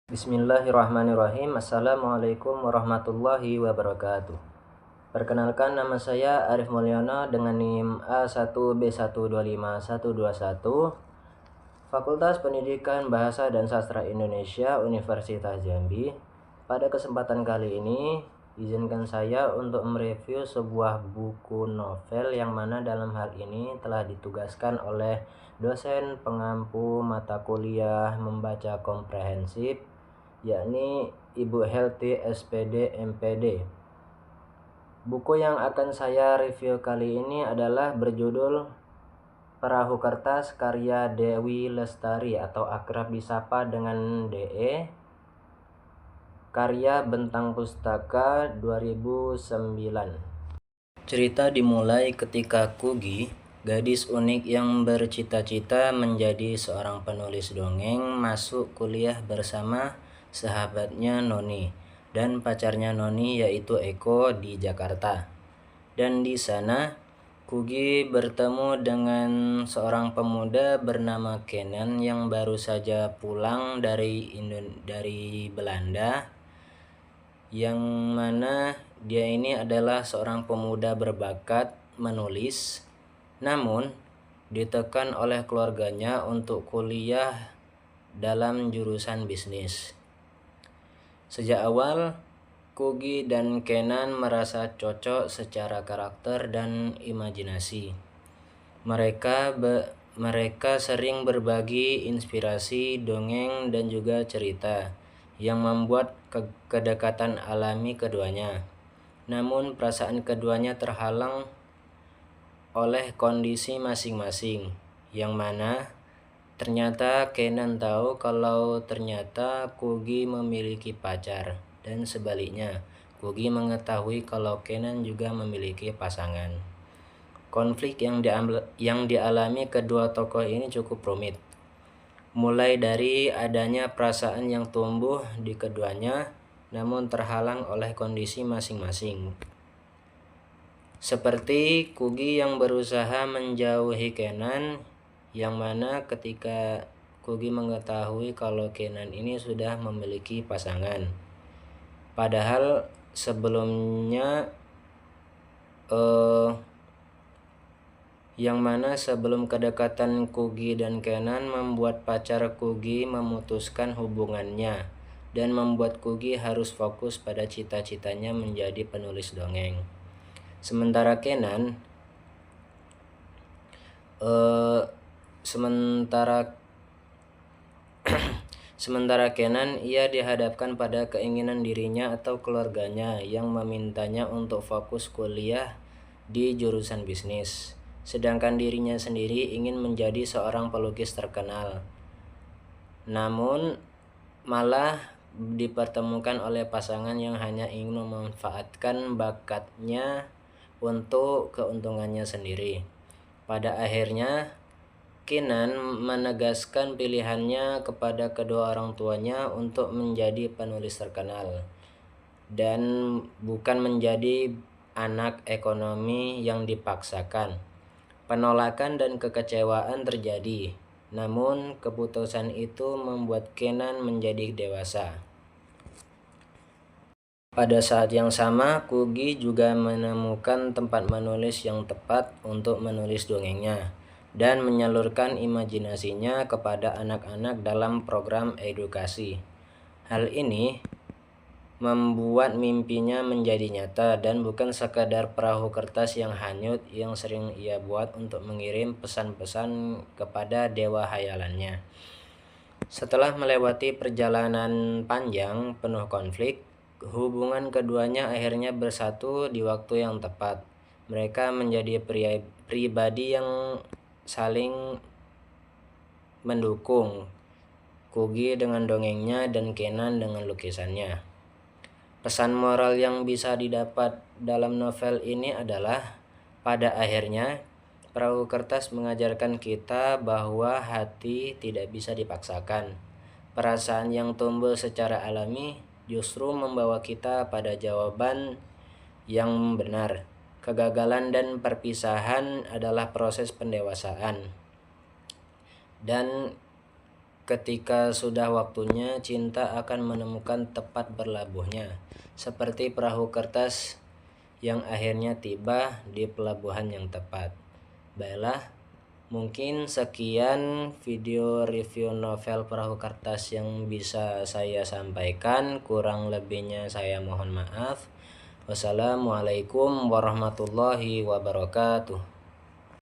Bismillahirrahmanirrahim. Assalamualaikum warahmatullahi wabarakatuh. Perkenalkan, nama saya Arif Mulyono dengan NIM A1B125121, Fakultas Pendidikan Bahasa dan Sastra Indonesia, Universitas Jambi. Pada kesempatan kali ini, izinkan saya untuk mereview sebuah buku novel yang mana dalam hal ini telah ditugaskan oleh dosen pengampu mata kuliah membaca komprehensif, yakni Ibu Helty SPD MPD. Buku yang akan saya review kali ini adalah berjudul Perahu Kertas karya Dewi Lestari atau akrab disapa dengan DE, karya Bentang Pustaka 2009. Cerita dimulai ketika Kugi, gadis unik yang bercita-cita menjadi seorang penulis dongeng, masuk kuliah bersama sahabatnya Noni dan pacarnya Noni yaitu Eko di Jakarta. Dan di sana Kugi bertemu dengan seorang pemuda bernama Kenan yang baru saja pulang dari Belanda, yang mana dia ini adalah seorang pemuda berbakat menulis, namun ditekan oleh keluarganya untuk kuliah dalam jurusan bisnis. Sejak awal, Kugi dan Kenan merasa cocok secara karakter dan imajinasi. Mereka sering berbagi inspirasi, dongeng, dan juga cerita yang membuat kedekatan alami keduanya. Namun perasaan keduanya terhalang oleh kondisi masing-masing, yang mana ternyata Kenan tahu kalau ternyata Kugi memiliki pacar, dan sebaliknya Kugi mengetahui kalau Kenan juga memiliki pasangan. Konflik yang dialami kedua tokoh ini cukup rumit, mulai dari adanya perasaan yang tumbuh di keduanya namun terhalang oleh kondisi masing-masing. Seperti Kugi yang berusaha menjauhi Kenan, yang mana ketika Kugi mengetahui kalau Kenan ini sudah memiliki pasangan, padahal sebelumnya yang mana sebelum kedekatan Kugi dan Kenan membuat pacar Kugi memutuskan hubungannya dan membuat Kugi harus fokus pada cita-citanya menjadi penulis dongeng. Sementara Kenan Sementara Kenan, ia dihadapkan pada keinginan dirinya atau keluarganya yang memintanya untuk fokus kuliah di jurusan bisnis, sedangkan dirinya sendiri ingin menjadi seorang pelukis terkenal. Namun malah dipertemukan oleh pasangan yang hanya ingin memanfaatkan bakatnya untuk keuntungannya sendiri. Pada akhirnya Kenan menegaskan pilihannya kepada kedua orang tuanya untuk menjadi penulis terkenal dan bukan menjadi anak ekonomi yang dipaksakan. Penolakan dan kekecewaan terjadi, namun keputusan itu membuat Kenan menjadi dewasa. Pada saat yang sama, Kugi juga menemukan tempat menulis yang tepat untuk menulis dongengnya dan menyalurkan imajinasinya kepada anak-anak dalam program edukasi. Hal ini membuat mimpinya menjadi nyata dan bukan sekadar perahu kertas yang hanyut yang sering ia buat untuk mengirim pesan-pesan kepada dewa hayalannya. Setelah melewati perjalanan panjang penuh konflik, hubungan keduanya akhirnya bersatu di waktu yang tepat. Mereka menjadi pribadi yang saling mendukung, Kugi dengan dongengnya dan Kenan dengan lukisannya. Pesan moral yang bisa didapat dalam novel ini adalah, pada akhirnya perahu kertas mengajarkan kita bahwa hati tidak bisa dipaksakan. Perasaan yang tumbuh secara alami justru membawa kita pada jawaban yang benar. Kegagalan dan perpisahan adalah proses pendewasaan. Dan ketika sudah waktunya, cinta akan menemukan tempat berlabuhnya, seperti perahu kertas yang akhirnya tiba di pelabuhan yang tepat. Baiklah, mungkin sekian video review novel Perahu Kertas yang bisa saya sampaikan. Kurang lebihnya saya mohon maaf. Wassalamualaikum warahmatullahi wabarakatuh.